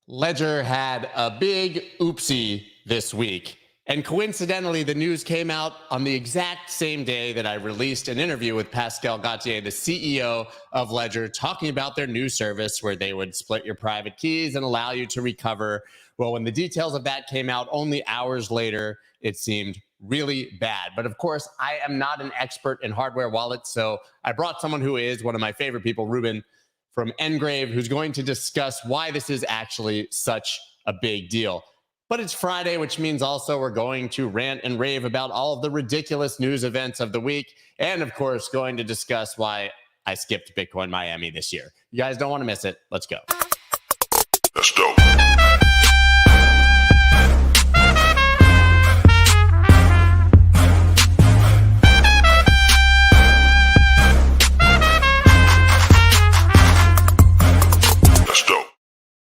Ledger had a big oopsie this week. And coincidentally, the news came out on the exact same day that I released an interview with Pascal Gauthier, the CEO of Ledger, talking about their new service where they would split your private keys and allow you to recover. Well, when the details of that came out only hours later, it seemed really bad. But of course, I am not an expert in hardware wallets, so I brought someone who is one of my favorite people, Ruben from Engrave, who's going to discuss why this is actually such a big deal. But it's Friday, which means also we're going to rant and rave about all of the ridiculous news events of the week. And of course, going to discuss why I skipped Bitcoin Miami this year. You guys don't want to miss it. Let's go. Let's go.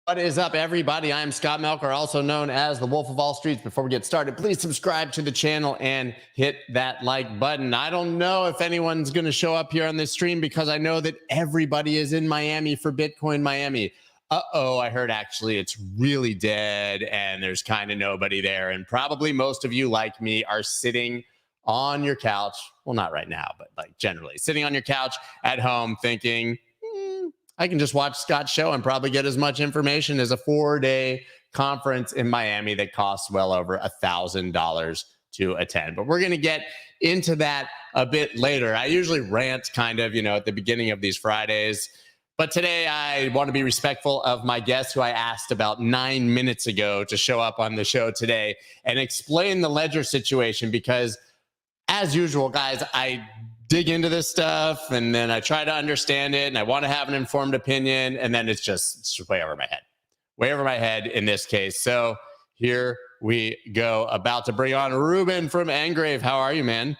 What is up, everybody? I'm Scott Melker, also known as the Wolf of All Streets. Before we get started, please subscribe to the channel and hit that like button. I don't know if anyone's going to show up here on this stream because I know that everybody is in Miami for Bitcoin Miami. I heard actually it's really dead and there's kind of nobody there. And probably most of you, like me, are sitting on your couch. Well, not right now, but like generally sitting on your couch at home thinking, I can just watch Scott's show and probably get as much information as a 4-day conference in Miami that costs well over $1,000 to attend. But we're going to get into that a bit later. I usually rant kind of, at the beginning of these Fridays. But today I want to be respectful of my guest who I asked about 9 minutes ago to show up on the show today and explain the Ledger situation because, as usual, guys, I dig into this stuff and then I try to understand it and I want to have an informed opinion and then it's just way over my head in this case. So here we go. About to bring on Ruben from Engrave. How are you, man?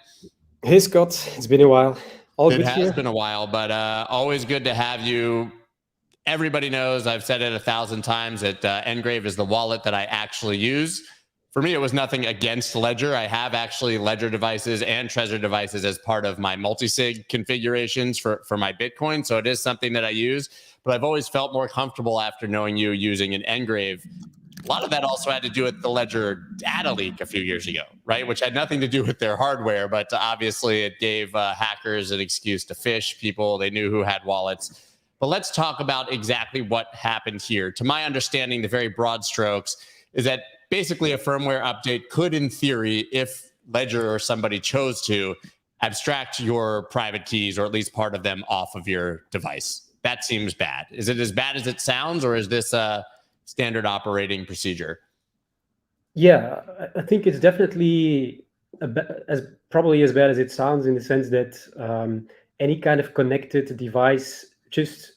Hey, Scott. It's been a while. It has been a while, but always good to have you. Everybody knows, I've said it 1,000 times, that Engrave is the wallet that I actually use. For me, it was nothing against Ledger. I have actually Ledger devices and Trezor devices as part of my multi-sig configurations for my Bitcoin. So it is something that I use, but I've always felt more comfortable after knowing you using an Engrave. A lot of that also had to do with the Ledger data leak a few years ago, right? Which had nothing to do with their hardware, but obviously it gave hackers an excuse to phish people. They knew who had wallets. But let's talk about exactly what happened here. To my understanding, the very broad strokes is that basically a firmware update could, in theory, if Ledger or somebody chose to, abstract your private keys or at least part of them off of your device. That seems bad. Is it as bad as it sounds, or is this a standard operating procedure? Yeah, I think it's definitely probably as bad as it sounds, in the sense that any kind of connected device just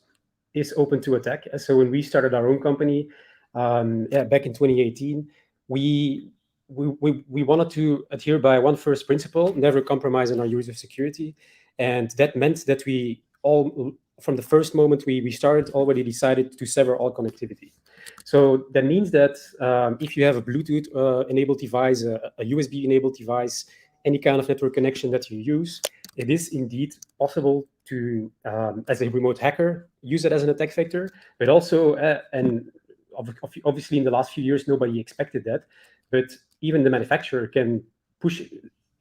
is open to attack. So when we started our own company, back in 2018, we wanted to adhere by one first principle: never compromise on our user security. And that meant that we all, from the first moment we started, already decided to sever all connectivity. So that means that if you have a Bluetooth enabled device, a USB enabled device, any kind of network connection that you use, it is indeed possible to, as a remote hacker, use it as an attack vector. But also, and obviously in the last few years, nobody expected that, but even the manufacturer can push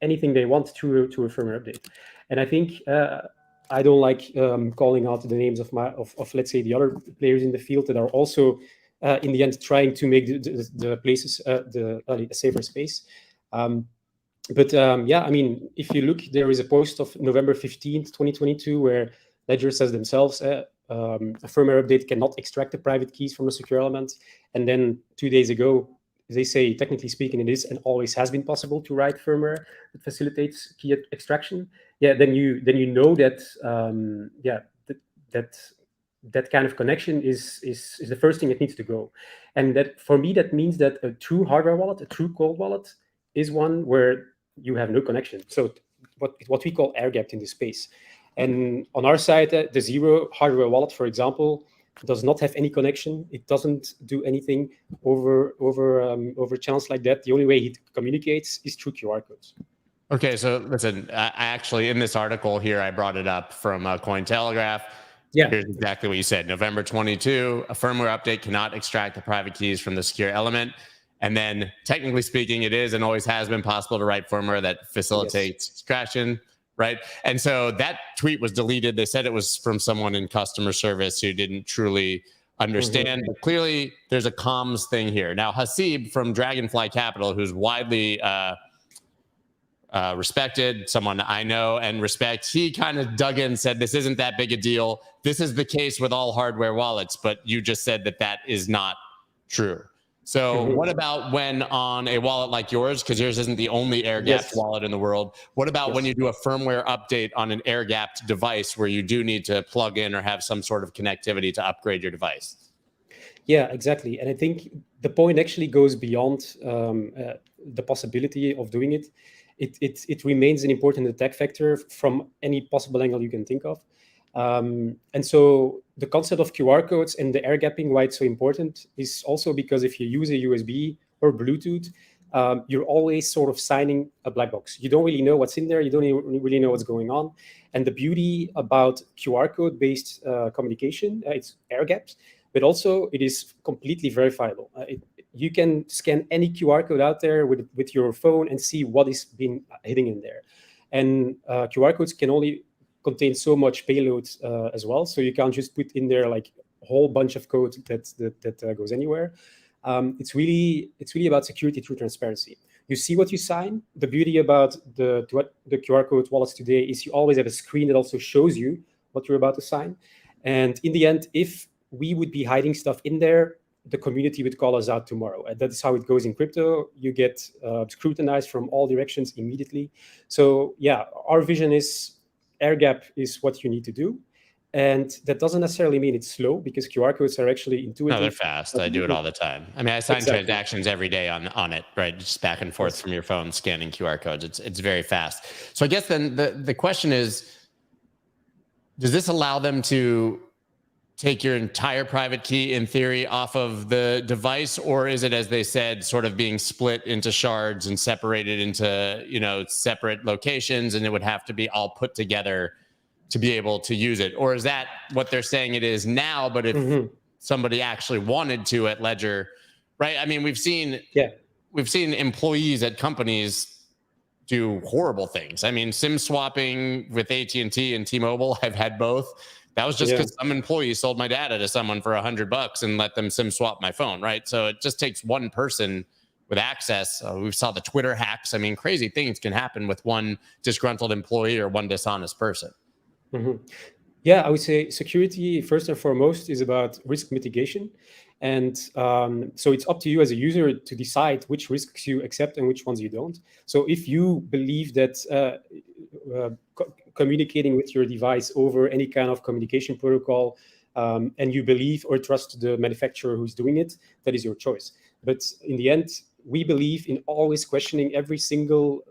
anything they want to a firmware update. And I think I don't like calling out the names of let's say the other players in the field that are also in the end trying to make the places a safer space. Yeah, I mean, if you look, there is a post of November 15th, 2022, where Ledger says themselves, a firmware update cannot extract the private keys from a secure element. And then 2 days ago, they say, technically speaking, it is and always has been possible to write firmware that facilitates key extraction. Yeah, then you know that that kind of connection is the first thing that needs to go. And that, for me, that means that a true hardware wallet, a true cold wallet, is one where you have no connection. So what we call air-gapped in this space. And on our side, the Zero hardware wallet, for example, does not have any connection. It doesn't do anything over channels like that. The only way it communicates is through QR codes. Okay, so listen, I actually, in this article here, I brought it up from Cointelegraph. Yeah. Here's exactly what you said. November 22, a firmware update cannot extract the private keys from the secure element. And then technically speaking, it is and always has been possible to write firmware that facilitates extraction, right? And so that tweet was deleted. They said it was from someone in customer service who didn't truly understand. But clearly, there's a comms thing here. Now, Hasib from Dragonfly Capital, who's widely respected, someone I know and respect, he kind of dug in and said, this isn't that big a deal. This is the case with all hardware wallets, but you just said that that is not true. So what about when on a wallet like yours, because yours isn't the only air-gapped wallet in the world, what about when you do a firmware update on an air-gapped device where you do need to plug in or have some sort of connectivity to upgrade your device? Yeah, exactly. And I think the point actually goes beyond the possibility of doing it. It remains an important attack vector from any possible angle you can think of. And so the concept of QR codes and the air gapping, why it's so important, is also because if you use a USB or Bluetooth, you're always sort of signing a black box. You don't really know what's in there. You don't really know what's going on. And the beauty about QR code-based communication, it's air gapped, but also it is completely verifiable. You can scan any QR code out there with your phone and see what is being hidden in there. And QR codes can only contain so much payload as well, so you can't just put in there like a whole bunch of code that goes anywhere. It's really about security through transparency. You see what you sign. The beauty about the QR code wallets today is you always have a screen that also shows you what you're about to sign. And in the end, if we would be hiding stuff in there, the community would call us out tomorrow. And that's how it goes in crypto. You get scrutinized from all directions immediately. So yeah, our vision is air gap is what you need to do. And that doesn't necessarily mean it's slow, because QR codes are actually intuitive. No, they're fast. I do it all the time. I mean, I sign transactions every day on it, right? Just back and forth from your phone, scanning QR codes. It's very fast. So I guess then the question is, does this allow them to take your entire private key in theory off of the device, or is it, as they said, sort of being split into shards and separated into, you know, separate locations, and it would have to be all put together to be able to use it? Or is that what they're saying it is now, but if somebody actually wanted to at Ledger, right? I mean, we've seen employees at companies do horrible things. I mean, SIM swapping with AT&T and T-Mobile, I've had both. That was just because some employee sold my data to someone for $100 and let them SIM swap my phone, right? So it just takes one person with access. We saw the Twitter hacks. I mean, crazy things can happen with one disgruntled employee or one dishonest person. Yeah, I would say security, first and foremost, is about risk mitigation. And so it's up to you as a user to decide which risks you accept and which ones you don't. So if you believe that communicating with your device over any kind of communication protocol, and you believe or trust the manufacturer who's doing it, that is your choice. But in the end, we believe in always questioning every single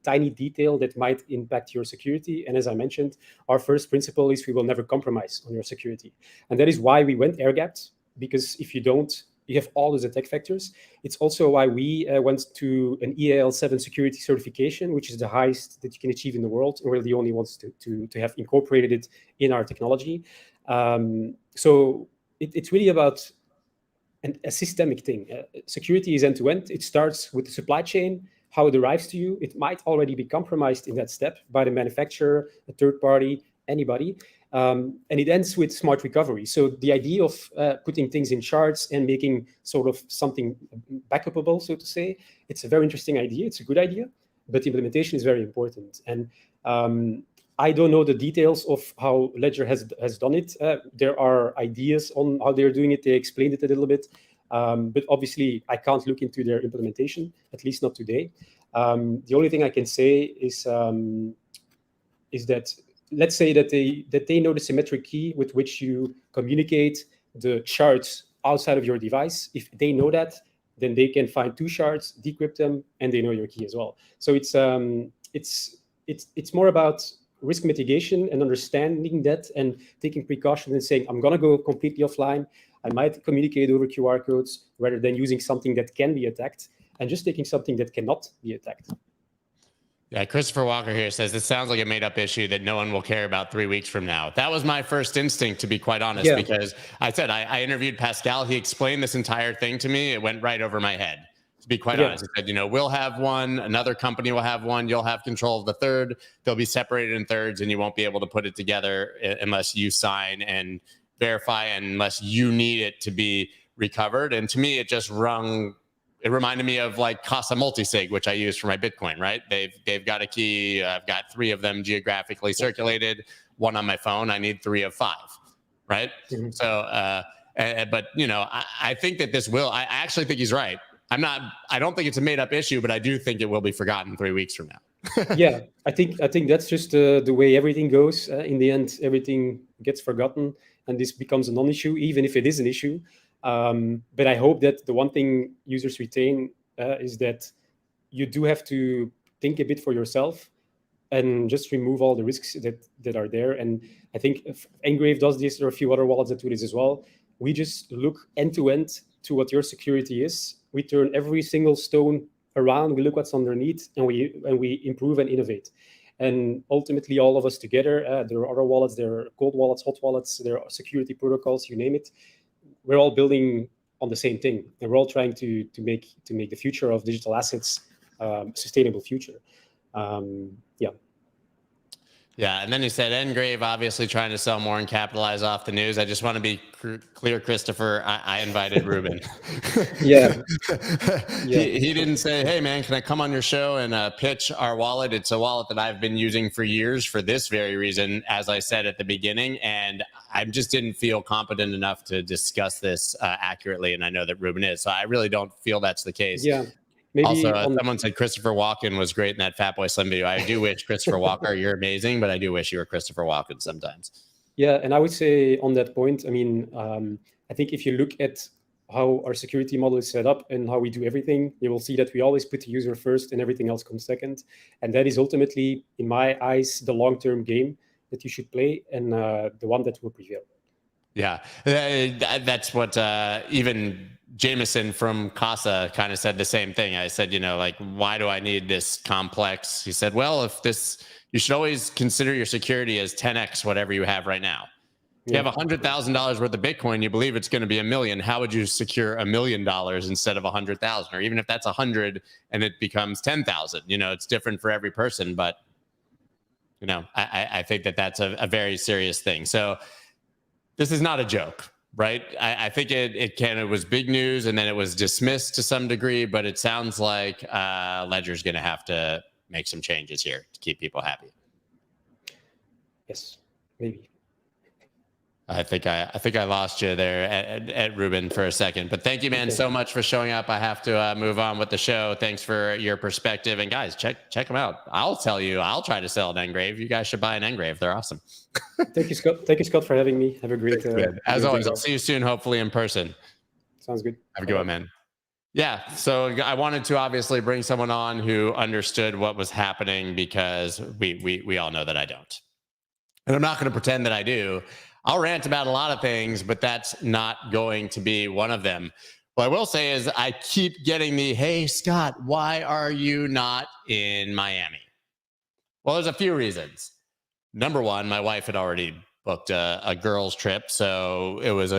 tiny detail that might impact your security. And as I mentioned, our first principle is we will never compromise on your security. And that is why we went air-gapped, because if you don't, you have all those attack vectors. It's also why we went to an EAL7 security certification, which is the highest that you can achieve in the world. And we're the only ones to have incorporated it in our technology. So it's really about a systemic thing. Security is end-to-end. It starts with the supply chain, how it arrives to you. It might already be compromised in that step by the manufacturer, a third party, anybody. And it ends with smart recovery. So the idea of putting things in shards and making sort of something backupable, so to say, it's a very interesting idea. It's a good idea, but implementation is very important. And I don't know the details of how Ledger has done it. There are ideas on how they're doing it. They explained it a little bit. But obviously, I can't look into their implementation, at least not today. The only thing I can say is that, let's say that they know the symmetric key with which you communicate the shards outside of your device. If they know that, then they can find two shards, decrypt them, and they know your key as well. So it's more about risk mitigation and understanding that and taking precautions and saying, I'm going to go completely offline. I might communicate over QR codes rather than using something that can be attacked and just taking something that cannot be attacked. Yeah, Christopher Walker here says this sounds like a made-up issue that no one will care about 3 weeks from now. That was my first instinct, to be quite honest, because I said I interviewed Pascal. He explained this entire thing to me. It went right over my head, to be quite honest. He said, you know, we'll have one, another company will have one, you'll have control of the third. They'll be separated in thirds, and you won't be able to put it together unless you sign and verify, and unless you need it to be recovered. And to me, it reminded me of like Casa Multisig, which I use for my Bitcoin, right? They've got a key. I've got 3 of them geographically circulated, 1 on my phone. I need 3 of 5, right? Mm-hmm. So, but you know, I think that this will, I actually think he's right. I don't think it's a made up issue, but I do think it will be forgotten 3 weeks from now. Yeah, I think that's just the way everything goes. In the end, everything gets forgotten and this becomes a non-issue, even if it is an issue. But I hope that the one thing users retain is that you do have to think a bit for yourself and just remove all the risks that are there. And I think if Engrave does this, there are a few other wallets that do this as well. We just look end to end to what your security is. We turn every single stone around, we look what's underneath, and we improve and innovate. And ultimately, all of us together, there are other wallets, there are cold wallets, hot wallets, there are security protocols, you name it. We're all building on the same thing, and we're all trying to make the future of digital assets a sustainable future. Yeah, and then he said, Engrave obviously trying to sell more and capitalize off the news. I just want to be clear, Christopher, I invited Ruben. Yeah. He didn't say, hey, man, can I come on your show and pitch our wallet? It's a wallet that I've been using for years for this very reason, as I said at the beginning, and I just didn't feel competent enough to discuss this accurately, and I know that Ruben is, so I really don't feel that's the case. Yeah. Maybe also, someone said Christopher Walken was great in that Fatboy Slim video. I do wish Christopher Walker, you're amazing, but I do wish you were Christopher Walken sometimes. Yeah, and I would say on that point, I mean, I think if you look at how our security model is set up and how we do everything, you will see that we always put the user first and everything else comes second. And that is ultimately, in my eyes, the long-term game that you should play and the one that will prevail. Yeah, that's what even Jameson from Casa kind of said the same thing. I said, you know, like, why do I need this complex? He said, well, you should always consider your security as 10x whatever you have right now. If you have $100,000 worth of Bitcoin, you believe it's going to be $1 million. How would you secure $1 million instead of 100,000? Or even if that's 100 and it becomes 10,000, you know, it's different for every person. But, you know, I think that that's a very serious thing. So this is not a joke. Right. I think it was big news and then it was dismissed to some degree, but it sounds like Ledger's going to have to make some changes here to keep people happy. Yes, maybe. I think I lost you there at Ruben for a second, but thank you, man, so much for showing up. I have to move on with the show. Thanks for your perspective, and guys, check them out. I'll try to sell an Engrave. You guys should buy an Engrave. They're awesome. Thank you, Scott. Thank you, Scott, for having me. Have a great. As always, I'll see you soon. Hopefully in person. Sounds good. Have a good one, man. Yeah, so I wanted to obviously bring someone on who understood what was happening because we all know that I don't, and I'm not going to pretend that I do. I'll rant about a lot of things, but that's not going to be one of them. What I will say is I keep getting hey, Scott, why are you not in Miami? Well, there's a few reasons. Number one, my wife had already booked a girls' trip, so it was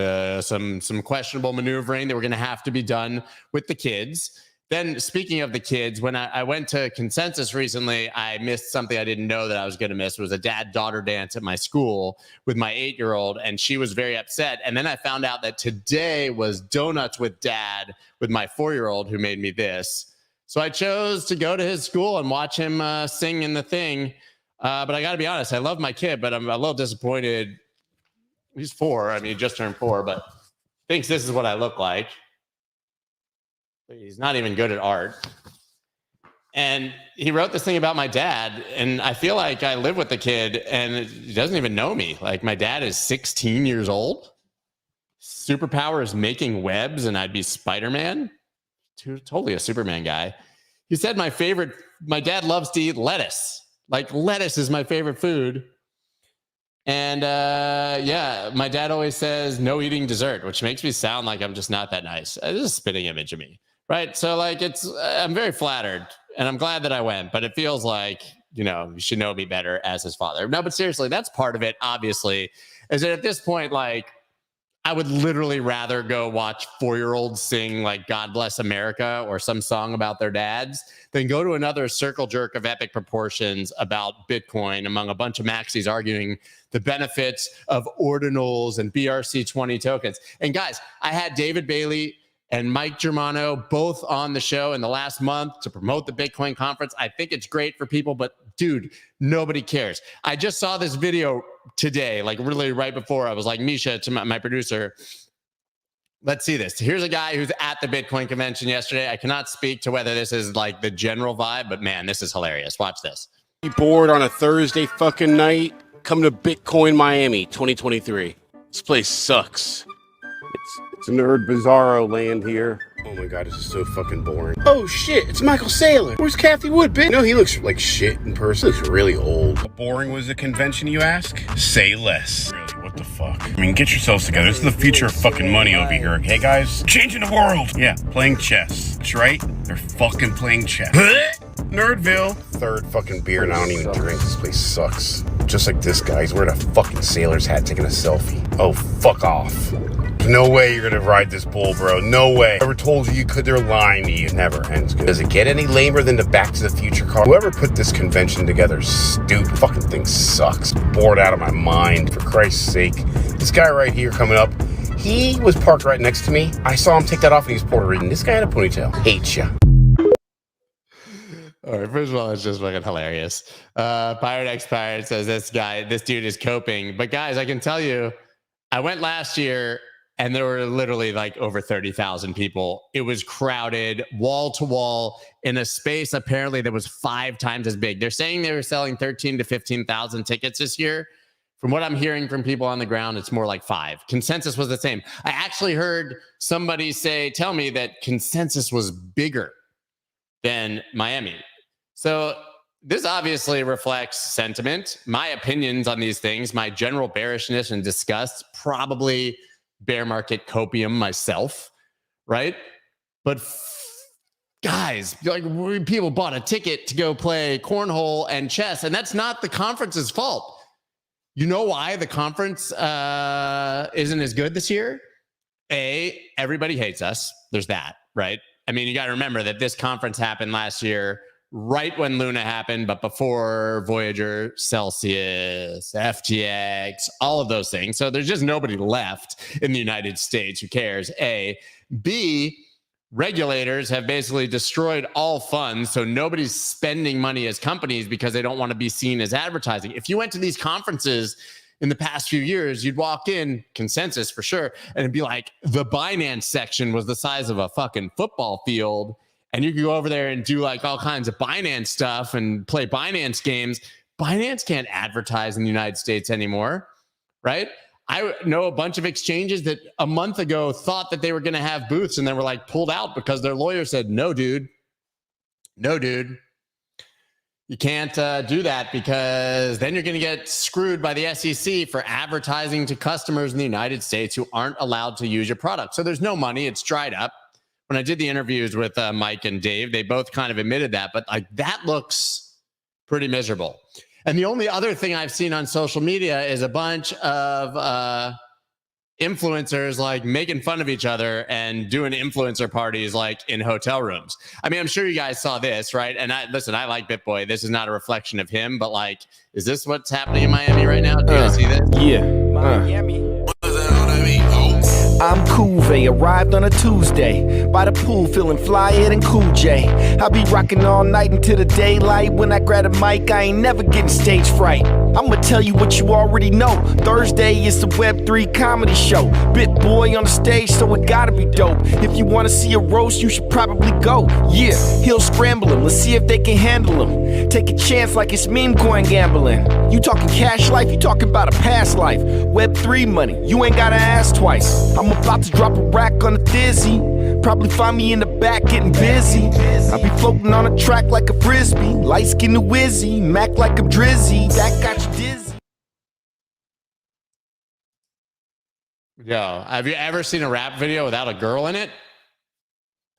some questionable maneuvering that were going to have to be done with the kids. Then, speaking of the kids, when I went to Consensus recently, I missed something I didn't know that I was going to miss. It was a dad-daughter dance at my school with my 8-year-old, and she was very upset. And then I found out that today was Donuts with Dad with my 4-year-old who made me this. So I chose to go to his school and watch him sing in the thing. But I got to be honest, I love my kid, but I'm a little disappointed. He's 4. I mean, he just turned 4, but thinks this is what I look like. He's not even good at art. And he wrote this thing about my dad, and I feel like I live with the kid, and he doesn't even know me. Like, my dad is 16 years old. Superpower is making webs, and I'd be Spider-Man. Totally a Superman guy. He said my dad loves to eat lettuce. Like, lettuce is my favorite food. And yeah, my dad always says no eating dessert, which makes me sound like I'm just not that nice. This is a spitting image of me. Right. So like I'm very flattered. and I'm glad that I went, but it feels like, you know, you should know me better as his father. No, but seriously, that's part of it, obviously, is that at this point, like, I would literally rather go watch 4-year-olds sing like God Bless America or some song about their dads than go to another circle jerk of epic proportions about Bitcoin among a bunch of maxis arguing the benefits of ordinals and BRC20 tokens. And guys, I had David Bailey and Mike Germano both on the show in the last month to promote the Bitcoin conference. I think it's great for people, but dude, nobody cares. I just saw this video today, like really right before. I was like, Misha, to my producer, let's see this. Here's a guy who's at the Bitcoin convention yesterday. I cannot speak to whether this is like the general vibe, but man, this is hilarious. Watch this. You bored on a Thursday fucking night? Come to Bitcoin Miami 2023. This place sucks. It's nerd bizarro land here. Oh my god, this is so fucking boring. Oh shit, it's Michael Saylor. Where's Kathy Wood, bitch? No, he looks like shit in person. He looks really old. How boring was the convention, you ask? Say less. Really, what the fuck? I mean, get yourselves together. This is the future of fucking money over here. Hey guys, changing the world. Yeah, playing chess. That's right. They're fucking playing chess. Nerdville. Third fucking beer and I don't even drink. This place sucks. Just like this guy. He's wearing a fucking sailor's hat taking a selfie. Oh, fuck off. No way you're gonna ride this bull, bro. No way. Whoever told you could, they're lying to you. Never ends good. Does it get any lamer than the Back to the Future car? Whoever put this convention together is stupid. Fucking thing sucks. Bored out of my mind, for Christ's sake. This guy right here coming up, he was parked right next to me. I saw him take that off and he's Puerto Rican. This guy had a ponytail. Hate ya. All right, first of all, it's just fucking hilarious. Pirate X Pirate says this dude is coping. But guys, I can tell you, I went last year and there were literally like over 30,000 people. It was crowded, wall to wall, in a space apparently that was 5 times as big. They're saying they were selling 13 to 15,000 tickets this year. From what I'm hearing from people on the ground, it's more like 5. Consensus was the same. I actually heard somebody tell me that Consensus was bigger than Miami. So this obviously reflects sentiment. My opinions on these things, my general bearishness and disgust, probably bear market copium myself, right? But guys, like, people bought a ticket to go play cornhole and chess, and that's not the conference's fault. You know why the conference isn't as good this year? Everybody hates us. There's that, right? I mean, you got to remember that this conference happened last year, right when Luna happened, but before Voyager, Celsius, FTX, all of those things. So there's just nobody left in the United States. Who cares? A. B, regulators have basically destroyed all funds. So nobody's spending money as companies because they don't want to be seen as advertising. If you went to these conferences in the past few years, you'd walk in, Consensus for sure, and it'd be like the Binance section was the size of a fucking football field. And you could go over there and do like all kinds of Binance stuff and play Binance games. Binance can't advertise in the United States anymore, right? I know a bunch of exchanges that a month ago thought that they were going to have booths and then were like pulled out because their lawyer said, no, dude, you can't do that because then you're going to get screwed by the SEC for advertising to customers in the United States who aren't allowed to use your product. So there's no money. It's dried up. When I did the interviews with Mike and Dave, they both kind of admitted that, but like that looks pretty miserable. And the only other thing I've seen on social media is a bunch of influencers like making fun of each other and doing influencer parties like in hotel rooms. I mean, I'm sure you guys saw this, right? And I like BitBoy. This is not a reflection of him, but like, is this what's happening in Miami right now? Do you guys see this? Yeah. Miami. What does that mean? I'm Kuve, arrived on a Tuesday. By the pool, feeling flyer than Cool J. I be rocking all night into the daylight. When I grab a mic, I ain't never getting stage fright. I'ma tell you what you already know. Thursday is the Web3 comedy show. BitBoy on the stage, so it gotta be dope. If you wanna see a roast, you should probably go. Yeah, he'll scramble him, let's see if they can handle him. Take a chance like it's meme coin gambling. You talking cash life, you talking about a past life. Web3 money, you ain't gotta ask twice. I'm about to drop a rack on a dizzy. Probably find me in the back getting busy. I be floating on a track like a frisbee. Light skin to Wizzy, Mac like I'm Drizzy. That got you dizzy. Yo, have you ever seen a rap video without a girl in it?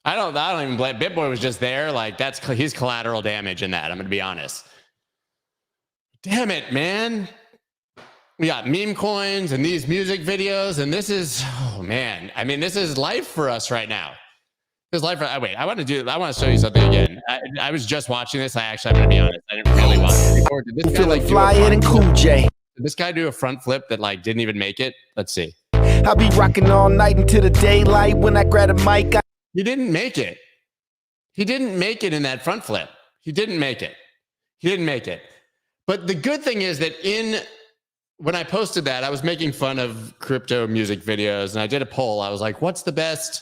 I don't even blame BitBoy was just there. Like he's collateral damage in that. I'm going to be honest. Damn it, man. We got meme coins and these music videos, and this is, oh man. I mean, this is life for us right now. This is life for, wait, I want to show you something again. I was just watching this. I'm going to be honest. I didn't really watch it before. Did this guy like fly it and cool J. Did this guy do a front flip that like didn't even make it? Let's see. I'll be rocking all night into the daylight when I grab a mic. He didn't make it. He didn't make it in that front flip. He didn't make it. He didn't make it. But the good thing is that when I posted that, I was making fun of crypto music videos, and I did a poll. I was like, what's the best?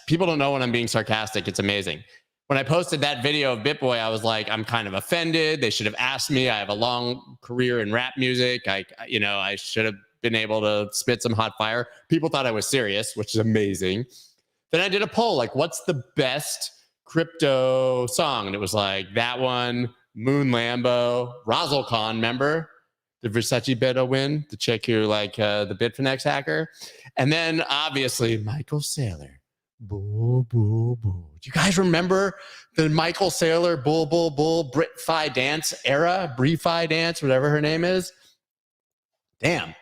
People don't know when I'm being sarcastic. It's amazing. When I posted that video of BitBoy, I was like, I'm kind of offended. They should have asked me. I have a long career in rap music. I should have been able to spit some hot fire. People thought I was serious, which is amazing. Then I did a poll, like, what's the best crypto song? And it was like that one, Moon Lambo, Razzlecon, remember? The Versace Beto win, the chick who the Bitfinex hacker. And then obviously Michael Saylor. Bull, bull, bull. Do you guys remember the Michael Saylor bull, bull, bull, BritFi dance era? BritFi dance, whatever her name is. Damn.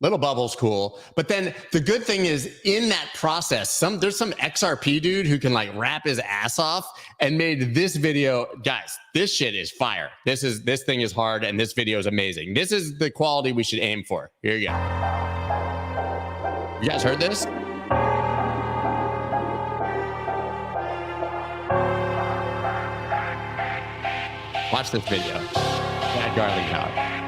Little Bubble's cool. But then the good thing is in that process, there's some XRP dude who can like rap his ass off and made this video. Guys, this shit is fire. This thing is hard, and this video is amazing. This is the quality we should aim for. Here you go. You guys heard this? Watch this video. Bad garlic powder.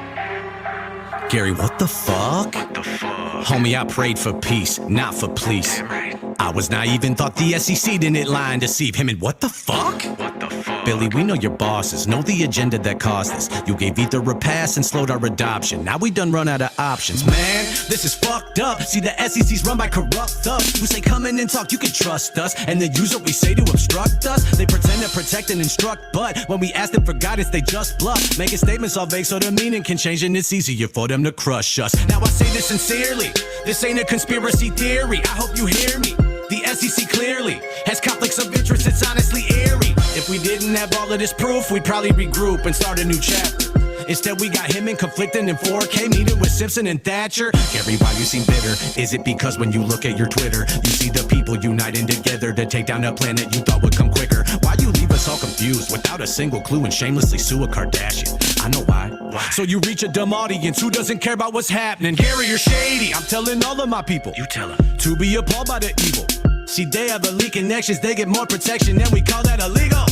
Gary, what the fuck? What the fuck? Homie, I prayed for peace, not for police. Damn right. I was naive and thought the SEC didn't lie and deceive him. And what the fuck? What the fuck? Billy, we know your bosses, know the agenda that caused this. You gave Ether a pass and slowed our adoption. Now we done run out of options. Man, this is fucked up. See, the SEC's run by corrupt thugs who say come in and talk, you can trust us. And they use what we say to obstruct us. They pretend to protect and instruct, but when we ask them for guidance, they just bluff. Making statements all vague so the meaning can change, and it's easier for them to crush us. Now I say this sincerely, this ain't a conspiracy theory. I hope you hear me. The SEC clearly has conflicts of interest, it's honestly eerie. If we didn't have all of this proof, we'd probably regroup and start a new chapter. Instead, we got him in conflicting in 4K, meeting with Simpson and Thatcher. Gary, why you seem bitter? Is it because when you look at your Twitter, you see the people uniting together to take down a plan that you thought would come quicker? Why you leave us all confused without a single clue and shamelessly sue a Kardashian? I know why. So you reach a dumb audience who doesn't care about what's happening. Gary, you're shady. I'm telling all of my people. You tell them. To be appalled by the evil. See, they have elite connections, they get more protection, and we call that illegal.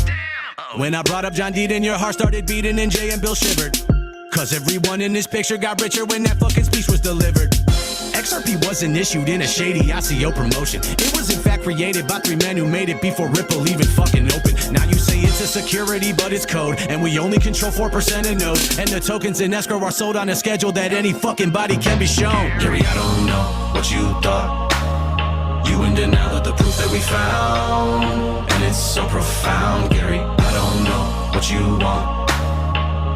When I brought up John D, then your heart started beating and Jay and Bill shivered. Cause everyone in this picture got richer when that fucking speech was delivered. XRP wasn't issued in a shady ICO promotion. It was in fact created by 3 men who made it before Ripple even fucking opened. Now you say it's a security, but it's code, and we only control 4% of nodes. And the tokens in escrow are sold on a schedule that any fucking body can be shown. Gary, I don't know what you thought. You in denial of the proof that we found, and it's so profound. Gary, I don't know what you want.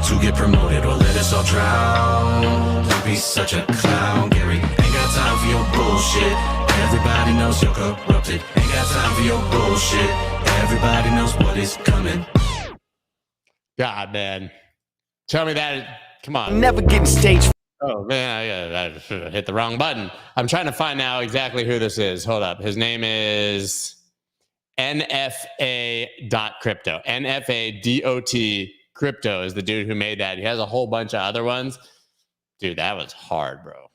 To get promoted or let us all drown. Don't be such a clown, Gary. Ain't got time for your bullshit. Everybody knows you're corrupted. Ain't got time for your bullshit. Everybody knows what is coming. God, man. Tell me that. Come on. Never getting stage. Oh, man. I hit the wrong button. I'm trying to find out exactly who this is. Hold up. His name is NFA.crypto. NFA.dot Crypto is the dude who made that. He has a whole bunch of other ones. Dude, that was hard, bro.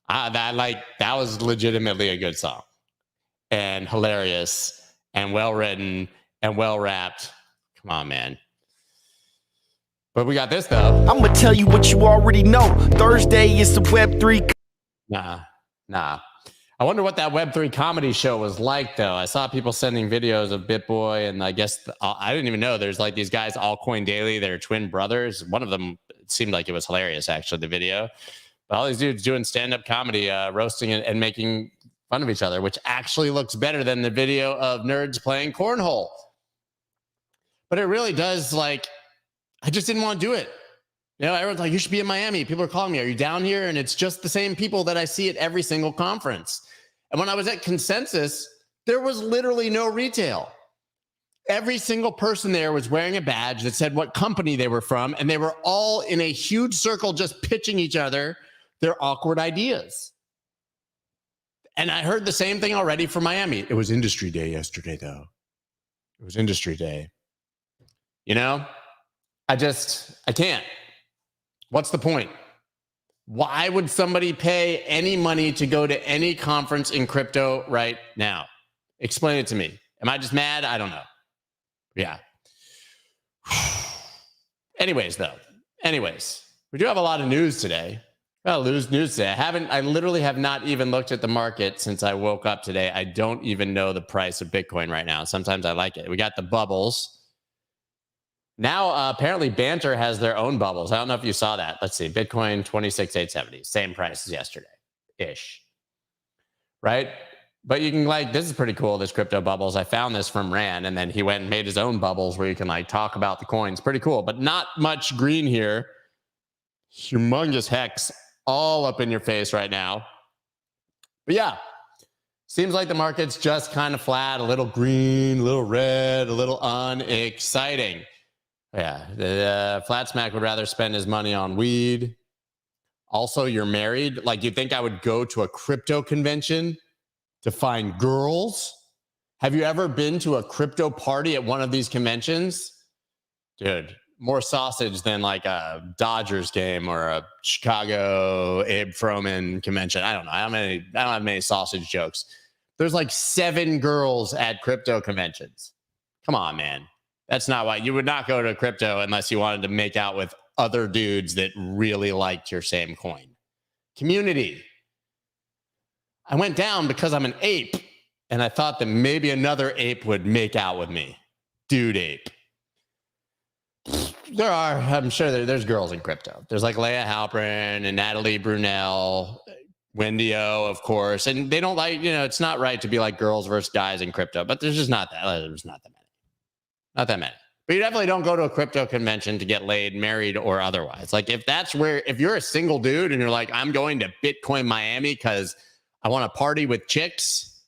That was legitimately a good song. And hilarious and well written and well rapped. Come on, man. But we got this though. I'm gonna tell you what you already know. Thursday is the Web3. Nah. I wonder what that Web3 comedy show was like, though. I saw people sending videos of BitBoy, and I guess I didn't even know there's like these guys, Altcoin Daily, that are twin brothers. One of them, it seemed like it was hilarious, actually, the video. But all these dudes doing stand-up comedy, roasting and making fun of each other, which actually looks better than the video of nerds playing cornhole. But it really does, like, I just didn't want to do it. You know, everyone's like, you should be in Miami. People are calling me, are you down here? And it's just the same people that I see at every single conference. And when I was at Consensus, There was literally no retail. Every single person there was wearing a badge that said what company they were from, and they were all in a huge circle just pitching each other their awkward ideas. And I heard the same thing already from Miami. It was industry day yesterday, though. It was industry day. You know, I can't. What's the point? Why would somebody pay any money to go to any conference in crypto right now? Explain it to me. Am I just mad? I don't know. Yeah. Anyways, we do have a lot of news today. I literally have not even looked at the market since I woke up today. I don't even know the price of Bitcoin right now. Sometimes I like it. We got the bubbles. Now, apparently Banter has their own bubbles. I don't know if you saw that. Let's see. Bitcoin 26,870. Same price as yesterday-ish. Right? But you can this is pretty cool, this crypto bubbles. I found this from Rand, and then he went and made his own bubbles where you can talk about the coins. Pretty cool, but not much green here. Humongous hex all up in your face right now. But yeah, seems like the market's just kind of flat, a little green, a little red, a little unexciting. Yeah, the Flat Smack would rather spend his money on weed. Also, you're married. You'd think I would go to a crypto convention to find girls? Have you ever been to a crypto party at one of these conventions? Dude, more sausage than a Dodgers game or a Chicago Abe Froman convention. I don't know. I don't have many sausage jokes. There's 7 girls at crypto conventions. Come on, man. That's not why you would not go to crypto unless you wanted to make out with other dudes that really liked your same coin. Community. I went down because I'm an ape, and I thought that maybe another ape would make out with me. Dude ape. I'm sure there's girls in crypto. There's Leia Halpern and Natalie Brunel, Wendy O, of course. And they don't it's not right to be girls versus guys in crypto, but there's just not that. There's not that many. Not that many. But you definitely don't go to a crypto convention to get laid, married, or otherwise. If you're a single dude and you're I'm going to Bitcoin Miami because I want to party with chicks,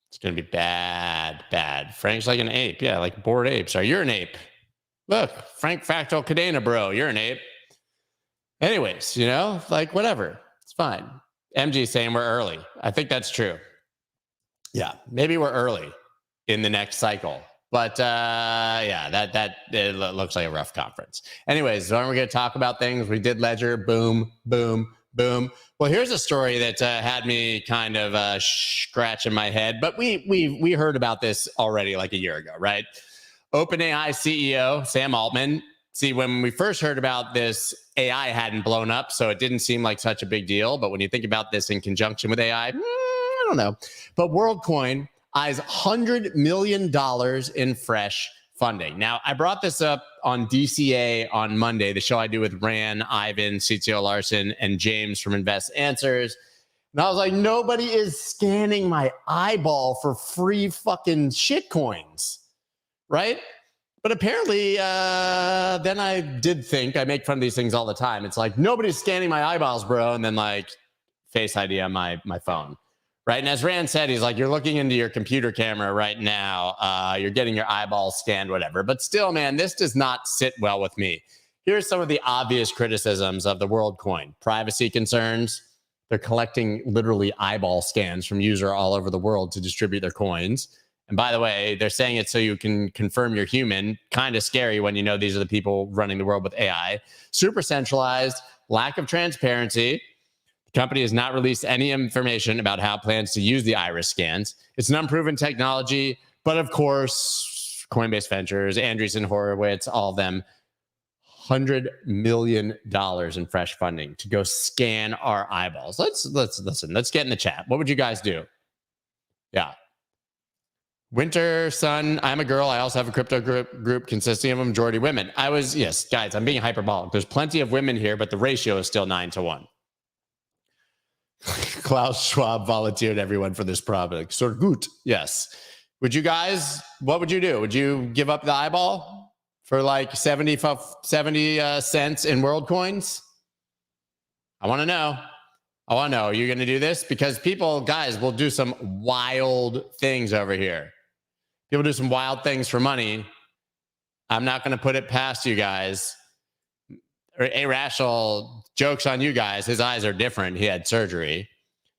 it's going to be bad. Frank's like an ape. Yeah, bored apes. You're an ape. Look, Frank Fractal Cadena, bro. You're an ape. Anyways, whatever. It's fine. MG saying we're early. I think that's true. Yeah, maybe we're early in the next cycle. But that it looks like a rough conference. Anyways, when we're going to talk about things, we did Ledger. Boom, boom, boom. Well, here's a story that had me kind of scratching my head, but we heard about this already a year ago, right? OpenAI CEO Sam Altman. See, when we first heard about this, AI hadn't blown up, so it didn't seem like such a big deal. But when you think about this in conjunction with AI, I don't know. But WorldCoin eyes $100 million in fresh funding. Now, I brought this up on DCA on Monday, the show I do with Ran, Ivan, CTO Larson, and James from Invest Answers. And I was like, nobody is scanning my eyeball for free fucking shit coins, right? But apparently, then I did think, I make fun of these things all the time. It's nobody's scanning my eyeballs, bro. And then Face ID on my phone. Right. And as Rand said, he's you're looking into your computer camera right now. You're getting your eyeballs scanned, whatever. But still, man, this does not sit well with me. Here's some of the obvious criticisms of the WorldCoin. Privacy concerns. They're collecting literally eyeball scans from users all over the world to distribute their coins. And by the way, they're saying it so you can confirm you're human. Kind of scary when you know these are the people running the world with AI. Super centralized, lack of transparency. The company has not released any information about how it plans to use the iris scans. It's an unproven technology, but of course, Coinbase Ventures, Andreessen Horowitz, all of them, $100 million in fresh funding to go scan our eyeballs. Let's listen. Let's get in the chat. What would you guys do? Yeah. Winter Sun, I'm a girl. I also have a crypto group consisting of a majority women. Yes, guys, I'm being hyperbolic. There's plenty of women here, but the ratio is still 9-1. Klaus Schwab volunteered everyone for this product. So good. Yes. Would you guys, what would you do? Would you give up the eyeball for 70 cents in world coins? I want to know. Oh, I know you're going to do this because people, guys, will do some wild things over here. People do some wild things for money. I'm not going to put it past you guys. Irrational jokes on you guys. His eyes are different. He had surgery.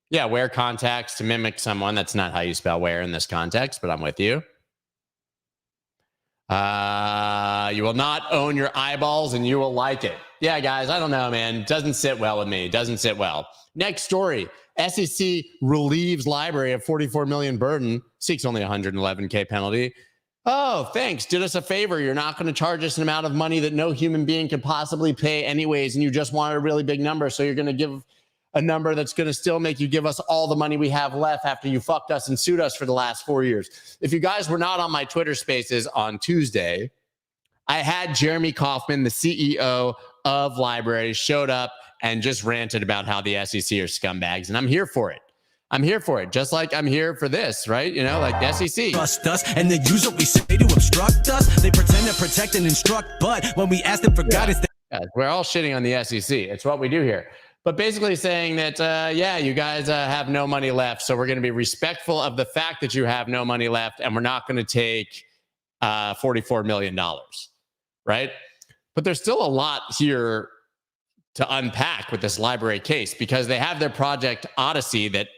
Yeah, wear contacts to mimic someone. That's not how you spell wear in this context, but I'm with you. You will not own your eyeballs and you will like it. Yeah, guys, I don't know, man. Doesn't sit well with me. Doesn't sit well. Next story. SEC relieves LBRY of 44 million burden, seeks only 111K penalty. Oh, thanks. Did us a favor. You're not going to charge us an amount of money that no human being could possibly pay anyways, and you just wanted a really big number, so you're going to give a number that's going to still make you give us all the money we have left after you fucked us and sued us for the last 4 years. If you guys were not on my Twitter Spaces on Tuesday, I had Jeremy Kauffman, the CEO of LBRY, showed up and just ranted about how the SEC are scumbags, and I'm here for it. I'm here for it, just like I'm here for this, right? You know, like the SEC. Trust us, and they use what we say to obstruct us. They pretend to protect and instruct, but when we ask them for guidance, we're all shitting on the SEC. It's what we do here. But basically saying that, yeah, you guys have no money left, so we're going to be respectful of the fact that you have no money left, and we're not going to take $44 million, right? But there's still a lot here to unpack with this LBRY case because they have their project Odyssey that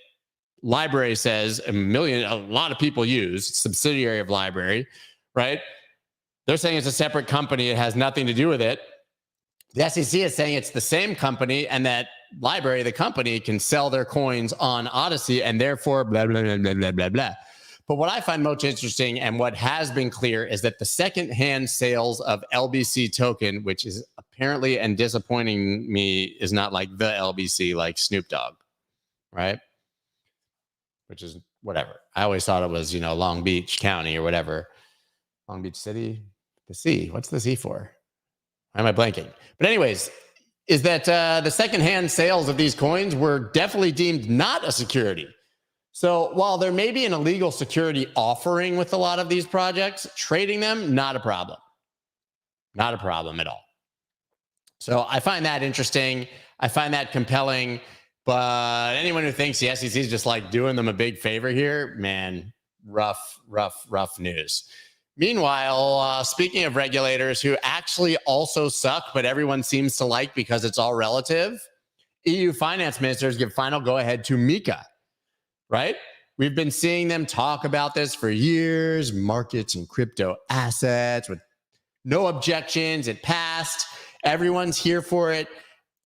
LBRY says a lot of people use, subsidiary of LBRY, right? They're saying it's a separate company. It has nothing to do with it. The SEC is saying it's the same company and that LBRY, the company, can sell their coins on Odyssey and therefore blah, blah, blah, blah, blah, blah, blah. But what I find most interesting and what has been clear is that the secondhand sales of LBC token, which is apparently and disappointing me, is not like the LBC, like Snoop Dogg, right? Which is whatever. I always thought it was, you know, Long Beach County or whatever. Long Beach City, the C. What's the C for? Why am I blanking? But anyways, is that the secondhand sales of these coins were definitely deemed not a security. So while there may be an illegal security offering with a lot of these projects, trading them, not a problem. Not a problem at all. So I find that interesting. I find that compelling. But anyone who thinks the SEC is just like doing them a big favor here, man, rough news. Meanwhile, speaking of regulators who actually also suck, but everyone seems to like because it's all relative, EU finance ministers give final go-ahead to MiCA, right? We've been seeing them talk about this for years, markets and crypto assets with no objections. It passed. Everyone's here for it.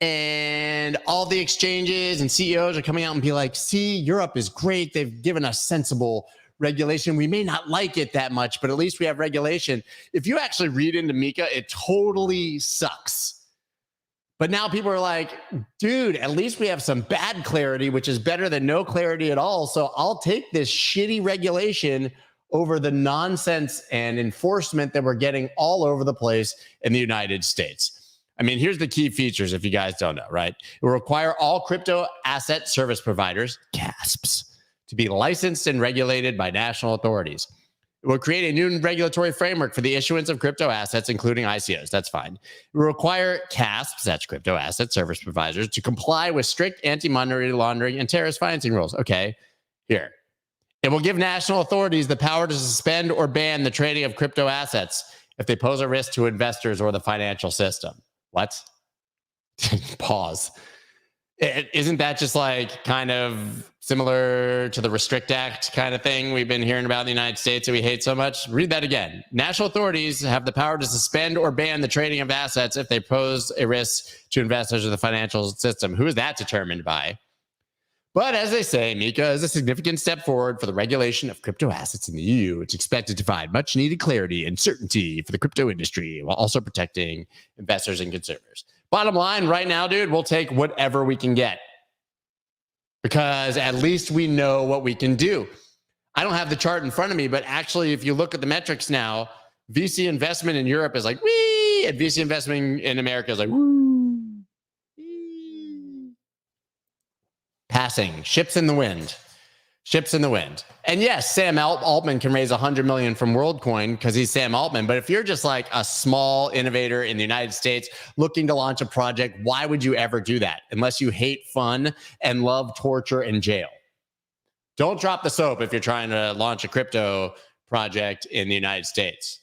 And all the exchanges and CEOs are coming out and be like, see, Europe is great. They've given us sensible regulation. We may not like it that much, but at least we have regulation. If you actually read into MiCA, it totally sucks. But now people are like, dude, at least we have some bad clarity, which is better than no clarity at all. So I'll take this shitty regulation over the nonsense and enforcement that we're getting all over the place in the United States. I mean, here's the key features if you guys don't know, right? It will require all crypto asset service providers, CASPs, to be licensed and regulated by national authorities. It will create a new regulatory framework for the issuance of crypto assets, including ICOs. That's fine. It will require CASPs, that's crypto asset service providers, to comply with strict anti-money laundering and terrorist financing rules. Okay, here. It will give national authorities the power to suspend or ban the trading of crypto assets if they pose a risk to investors or the financial system. What? Pause. Isn't that just like kind of similar to the Restrict Act kind of thing we've been hearing about in the United States that we hate so much? Read that again. National authorities have the power to suspend or ban the trading of assets if they pose a risk to investors or the financial system. Who is that determined by? But as they say, MiCA is a significant step forward for the regulation of crypto assets in the EU. It's expected to provide much needed clarity and certainty for the crypto industry while also protecting investors and consumers. Bottom line, right now, dude, we'll take whatever we can get because at least we know what we can do. I don't have the chart in front of me, but actually, if you look at the metrics now, VC investment in Europe is like, wee, and VC investment in America is like, woo. Passing, ships in the wind. Ships in the wind. And yes, Sam Altman can raise 100 million from Worldcoin because he's Sam Altman. But if you're just like a small innovator in the United States looking to launch a project, why would you ever do that unless you hate fun and love torture and jail? Don't drop the soap if you're trying to launch a crypto project in the United States.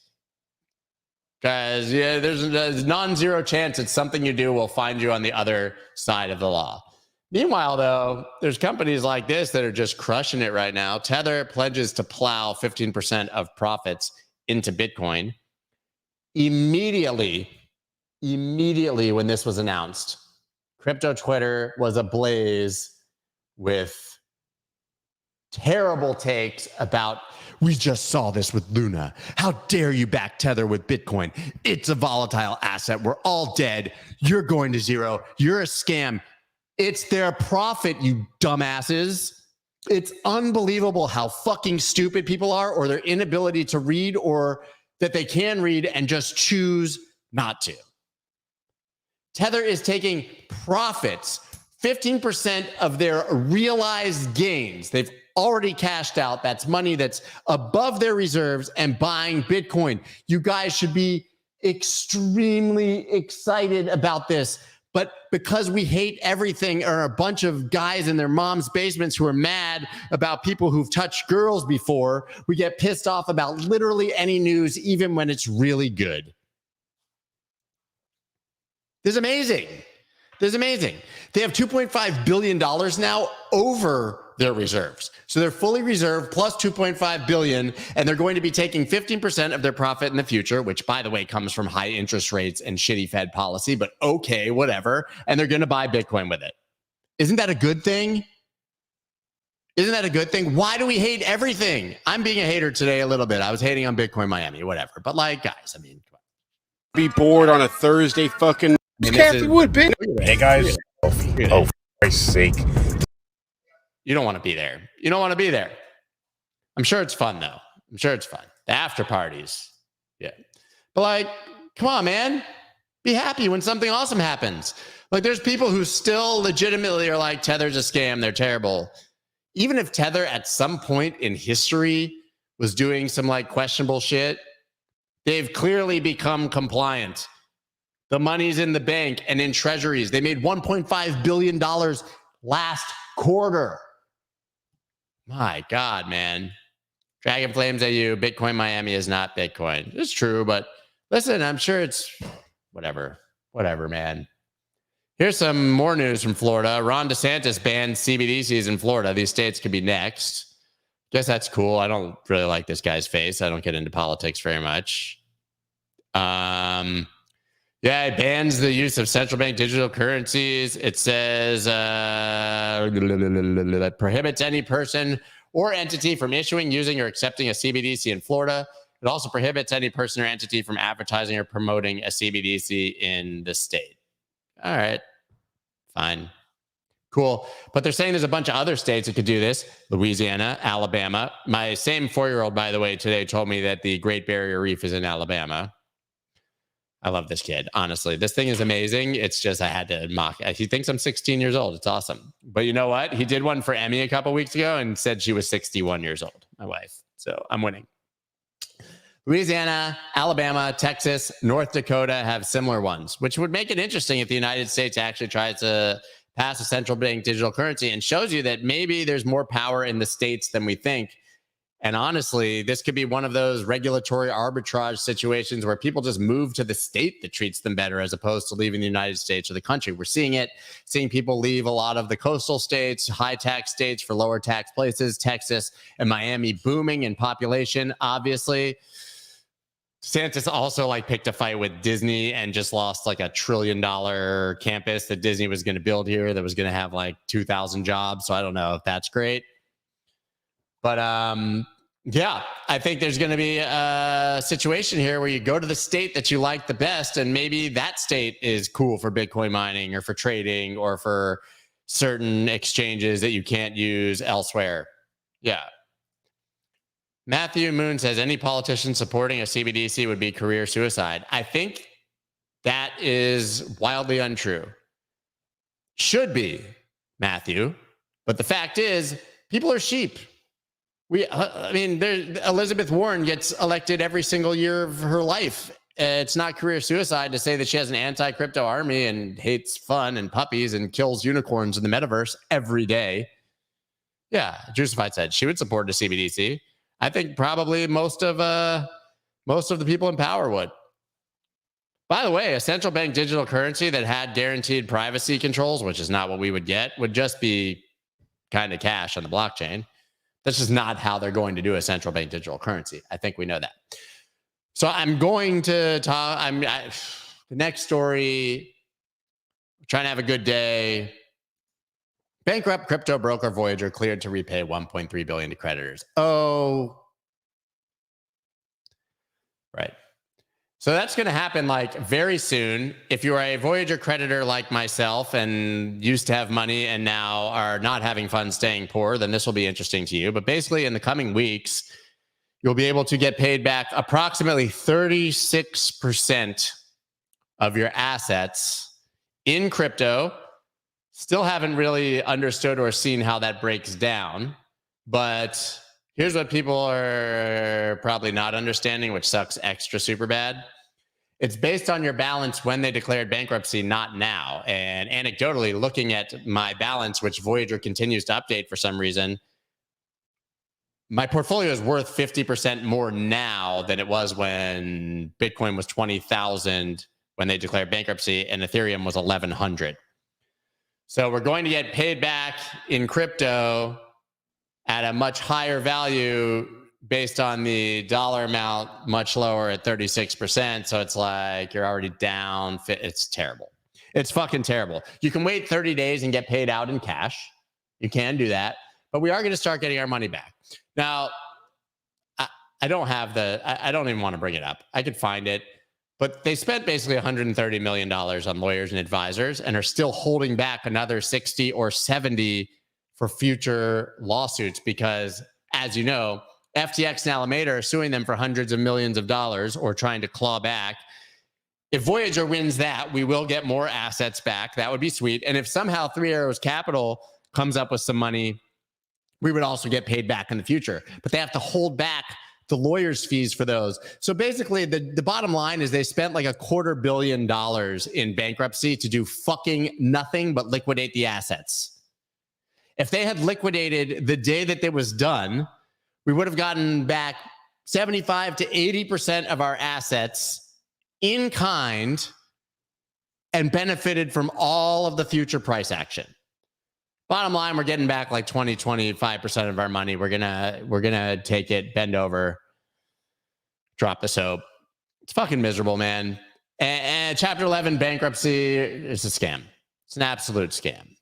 Because yeah, there's non-zero chance that something you do will find you on the other side of the law. Meanwhile, though, there's companies like this that are just crushing it right now. Tether pledges to plow 15% of profits into Bitcoin. Immediately when this was announced, crypto Twitter was ablaze with terrible takes about, we just saw this with Luna. How dare you back Tether with Bitcoin? It's a volatile asset. We're all dead. You're going to zero. You're a scam. It's their profit, you dumbasses. It's unbelievable how fucking stupid people are, or their inability to read, or that they can read and just choose not to. Tether is taking profits, 15% of their realized gains. They've already cashed out. That's money that's above their reserves, and buying Bitcoin. You guys should be extremely excited about this. But because we hate everything, or a bunch of guys in their mom's basements who are mad about people who've touched girls before, we get pissed off about literally any news, even when it's really good. This is amazing. This is amazing. They have $2.5 billion now over their reserves. So they're fully reserved plus $2.5 billion, and they're going to be taking 15% of their profit in the future, which, by the way, comes from high interest rates and shitty Fed policy, but okay, whatever. And they're going to buy Bitcoin with it. Isn't that a good thing? Isn't that a good thing? Why do we hate everything? I'm being a hater today a little bit. I was hating on Bitcoin Miami, whatever. But like, guys, I mean, come on. Be bored on a Thursday fucking. Kathy would be. Hey guys. Oh, for Christ's sake. You don't want to be there. You don't want to be there. I'm sure it's fun, though. I'm sure it's fun. The after parties. Yeah. But like, come on, man. Be happy when something awesome happens. Like, there's people who still legitimately are like, Tether's a scam. They're terrible. Even if Tether at some point in history was doing some like questionable shit, they've clearly become compliant. The money's in the bank and in treasuries. They made $1.5 billion last quarter. My God, man. Dragon Flames at you. Bitcoin Miami is not Bitcoin. It's true, but listen, I'm sure it's whatever. Whatever, man. Here's some more news from Florida. Ron DeSantis banned CBDCs in Florida. These states could be next. Guess that's cool. I don't really like this guy's face. I don't get into politics very much. Yeah, it bans the use of central bank digital currencies. It says that prohibits any person or entity from issuing, using, or accepting a CBDC in Florida. It also prohibits any person or entity from advertising or promoting a CBDC in the state. All right, fine, cool. But they're saying there's a bunch of other states that could do this. Louisiana, Alabama. My same 4-year-old, by the way, today told me that the Great Barrier Reef is in Alabama. I love this kid. Honestly, this thing is amazing. It's just, I had to mock. He thinks I'm 16 years old. It's awesome. But you know what? He did one for Emmy a couple weeks ago and said she was 61 years old, my wife. So I'm winning. Louisiana, Alabama, Texas, North Dakota have similar ones, which would make it interesting if the United States actually tries to pass a central bank digital currency, and shows you that maybe there's more power in the states than we think. And honestly, this could be one of those regulatory arbitrage situations where people just move to the state that treats them better as opposed to leaving the United States or the country. We're seeing people leave a lot of the coastal states, high tax states for lower tax places, Texas and Miami booming in population, obviously. DeSantis also picked a fight with Disney and just lost $1 trillion campus that Disney was going to build here that was going to have 2,000 jobs. So I don't know if that's great. But yeah, I think there's going to be a situation here where you go to the state that you like the best, and maybe that state is cool for Bitcoin mining or for trading or for certain exchanges that you can't use elsewhere. Yeah. Matthew Moon says any politician supporting a CBDC would be career suicide. I think that is wildly untrue. Should be, Matthew. But the fact is, people are sheep. I mean, Elizabeth Warren gets elected every single year of her life. It's not career suicide to say that she has an anti-crypto army and hates fun and puppies and kills unicorns in the metaverse every day. Yeah, Juicified said she would support a CBDC. I think probably most of the people in power would. By the way, a central bank digital currency that had guaranteed privacy controls, which is not what we would get, would just be kind of cash on the blockchain. That's just not how they're going to do a central bank digital currency. I think we know that. So I'm going to talk. The next story. Trying to have a good day. Bankrupt crypto broker Voyager cleared to repay $1.3 billion to creditors. Oh, right. So that's going to happen like very soon. If you are a Voyager creditor like myself and used to have money and now are not having fun staying poor, then this will be interesting to you. But basically, in the coming weeks, you'll be able to get paid back approximately 36% of your assets in crypto. Still haven't really understood or seen how that breaks down. But here's what people are probably not understanding, which sucks extra super bad. It's based on your balance when they declared bankruptcy, not now. And anecdotally, looking at my balance, which Voyager continues to update for some reason, my portfolio is worth 50% more now than it was when Bitcoin was 20,000 when they declared bankruptcy and Ethereum was 1,100. So we're going to get paid back in crypto at a much higher value based on the dollar amount, much lower at 36%. So it's like you're already down. It's terrible. It's fucking terrible. You can wait 30 days and get paid out in cash. You can do that. But we are going to start getting our money back. Now, I don't have I don't even want to bring it up. I could find it. But they spent basically $130 million on lawyers and advisors and are still holding back another 60 or 70 for future lawsuits because, as you know, FTX and Alameda are suing them for hundreds of millions of dollars or trying to claw back. If Voyager wins that, we will get more assets back. That would be sweet. And if somehow Three Arrows Capital comes up with some money, we would also get paid back in the future. But they have to hold back the lawyers' fees for those. So basically, the bottom line is they spent like $250 million in bankruptcy to do fucking nothing but liquidate the assets. If they had liquidated the day that it was done, we would have gotten back 75 to 80% of our assets in kind and benefited from all of the future price action. Bottom line, we're getting back like 20, 25% of our money. We're gonna take it, bend over, drop the soap. It's fucking miserable, man. And Chapter 11 bankruptcy is a scam. It's an absolute scam.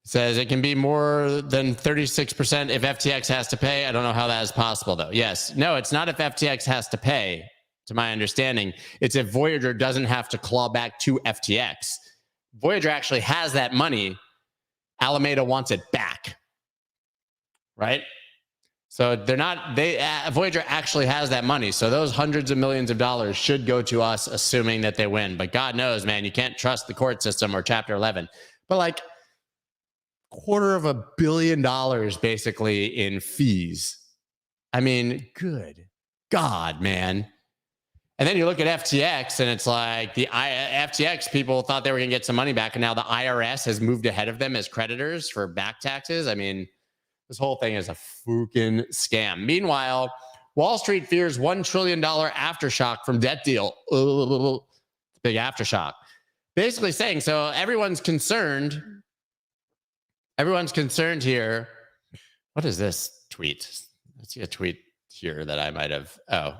It says it can be more than 36% if FTX has to pay. I don't know how that is possible, though. Yes. No, it's not if FTX has to pay, to my understanding. It's if Voyager doesn't have to claw back to FTX. Voyager actually has that money. Alameda wants it back, right? So Voyager actually has that money. So those hundreds of millions of dollars should go to us, assuming that they win. But God knows, man, you can't trust the court system or Chapter 11. But like $250 million basically in fees. I mean, good God, man. And then you look at FTX and it's like the FTX people thought they were going to get some money back. And now the IRS has moved ahead of them as creditors for back taxes. I mean, this whole thing is a fucking scam. Meanwhile, Wall Street fears $1 trillion aftershock from debt deal. Big aftershock. Basically saying, so everyone's concerned. Everyone's concerned here. What is this tweet? Let's see a tweet here that I might have. Oh,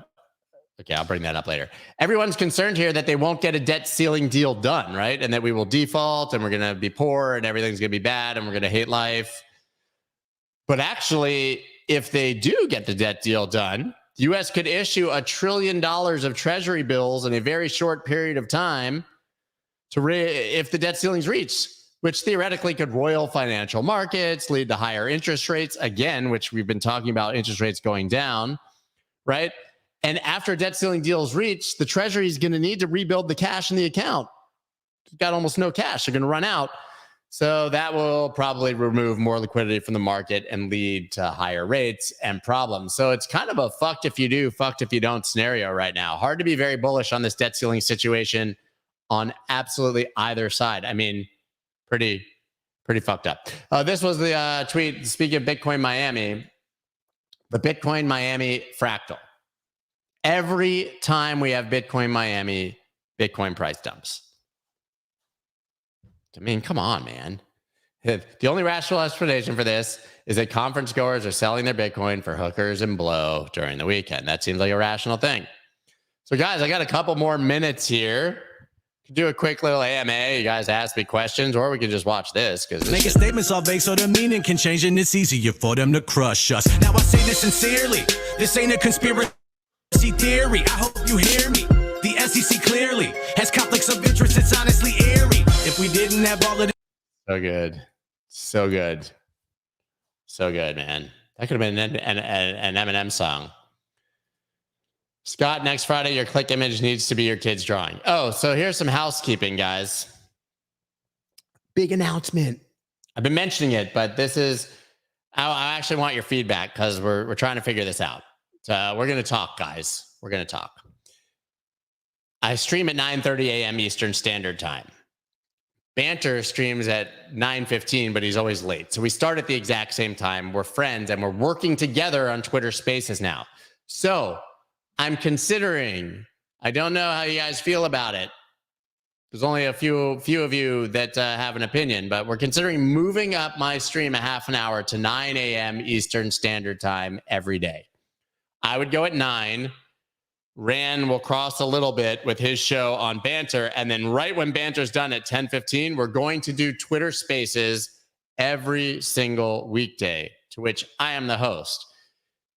okay, I'll bring that up later. Everyone's concerned here that they won't get a debt ceiling deal done, right? And that we will default and we're going to be poor and everything's going to be bad and we're going to hate life. But actually, if they do get the debt deal done, the U.S. could issue $1 trillion of treasury bills in a very short period of time if the debt ceiling's reached, which theoretically could roil financial markets, lead to higher interest rates, again, which we've been talking about interest rates going down, right? And after debt ceiling deal is reached, the Treasury is going to need to rebuild the cash in the account. You've got almost no cash. They're going to run out. So that will probably remove more liquidity from the market and lead to higher rates and problems. So it's kind of a fucked if you do, fucked if you don't scenario right now. Hard to be very bullish on this debt ceiling situation on absolutely either side. I mean, pretty fucked up. This was the tweet. Speaking of Bitcoin Miami, the Bitcoin Miami fractal. Every time we have Bitcoin Miami, Bitcoin price dumps. I mean, come on, man. The only rational explanation for this is that conference goers are selling their Bitcoin for hookers and blow during the weekend. That seems like a rational thing. So, guys, I got a couple more minutes here. Could do a quick little AMA. You guys ask me questions, or we could just watch this. Making statements all vague so the meaning can change, and it's easier for them to crush us. Now I say this sincerely. This ain't a conspiracy theory. I hope you hear me. The SEC clearly has conflicts of interest. It's honestly eerie. If we didn't have all of this. So good. So good. So good, man. That could have been an Eminem song. Scott, next Friday, your click image needs to be your kid's drawing. Oh, so here's some housekeeping, guys. Big announcement. I've been mentioning it, but this is, I actually want your feedback because we're trying to figure this out. So we're going to talk, guys. We're going to talk. I stream at 9:30 a.m. Eastern Standard Time. Banter streams at 9:15, but he's always late. So we start at the exact same time. We're friends and we're working together on Twitter Spaces now. So I'm considering, I don't know how you guys feel about it. There's only a few of you that have an opinion, but we're considering moving up my stream a half an hour to 9 a.m. Eastern Standard Time every day. I would go at 9. Ran will cross a little bit with his show on Banter. And then right when Banter's done at 10:15, we're going to do Twitter Spaces every single weekday, to which I am the host.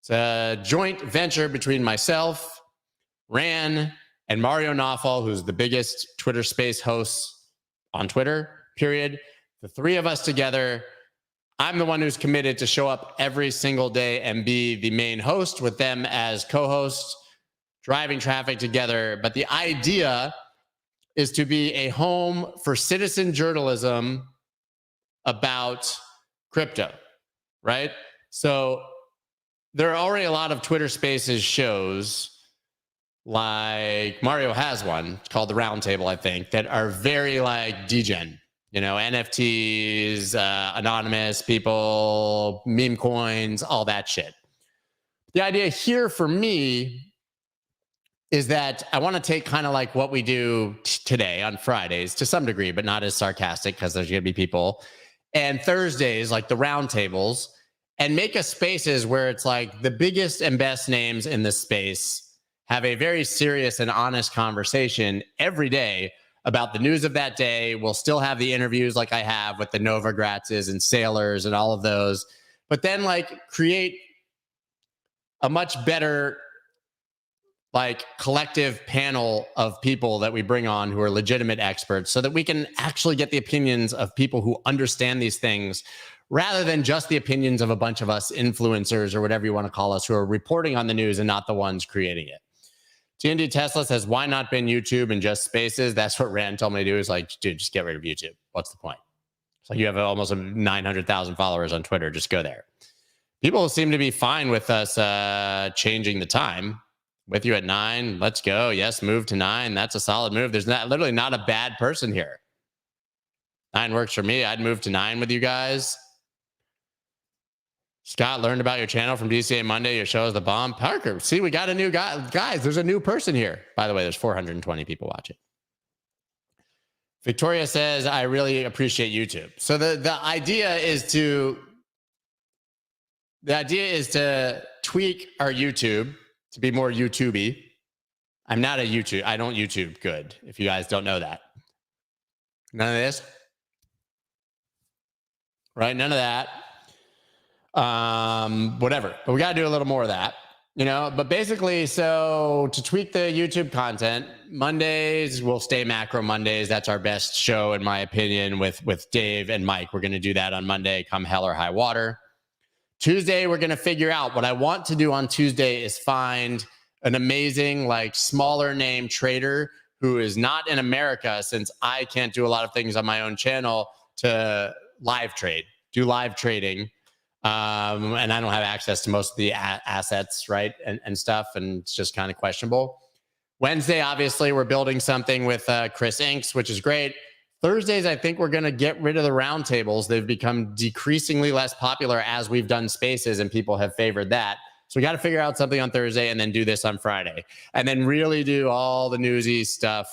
It's a joint venture between myself, Ran, and Mario Nawfal, who's the biggest Twitter Space host on Twitter, period. The three of us together. I'm the one who's committed to show up every single day and be the main host with them as co-hosts, driving traffic together. But the idea is to be a home for citizen journalism about crypto, right? So there are already a lot of Twitter Spaces shows, like Mario has one called the Roundtable, I think, that are very like degen, you know, NFTs, anonymous people, meme coins, all that shit. The idea here for me is that I want to take kind of like what we do today on Fridays to some degree, but not as sarcastic because there's going to be people, and Thursdays, like the roundtables, and make a spaces where it's like the biggest and best names in this space have a very serious and honest conversation every day about the news of that day. We'll still have the interviews like I have with the Nova Gratzes and Sailors and all of those, but then like create a much better like collective panel of people that we bring on who are legitimate experts so that we can actually get the opinions of people who understand these things rather than just the opinions of a bunch of us influencers or whatever you want to call us who are reporting on the news and not the ones creating it. TND Tesla says, why not bin YouTube and just spaces? That's what Rand told me to do. Is like, dude, just get rid of YouTube. What's the point? It's like you have almost 900,000 followers on Twitter. Just go there. People seem to be fine with us changing the time. With you at 9, let's go. Yes, move to 9. That's a solid move. There's literally not a bad person here. 9 works for me. I'd move to 9 with you guys. Scott, learned about your channel from DCA Monday. Your show is the bomb. Parker, see, we got a new guy. Guys, there's a new person here. By the way, there's 420 people watching. Victoria says, I really appreciate YouTube. So the idea is to tweak our YouTube to be more YouTube-y. I'm not a YouTube. I don't YouTube good, if you guys don't know that. None of this. Right? None of that. Whatever. But we got to do a little more of that, you know? But basically, so to tweak the YouTube content, Mondays will stay Macro Mondays. That's our best show, in my opinion, with Dave and Mike. We're going to do that on Monday, come hell or high water. Tuesday, we're going to figure out what I want to do on Tuesday is find an amazing, like smaller name trader who is not in America, since I can't do a lot of things on my own channel, to live trade, do live trading. And I don't have access to most of the assets, right? And stuff. And it's just kind of questionable. Wednesday, obviously, we're building something with Chris Inks, which is great. Thursdays, I think we're going to get rid of the roundtables. They've become decreasingly less popular as we've done spaces and people have favored that. So we got to figure out something on Thursday and then do this on Friday. And then really do all the newsy stuff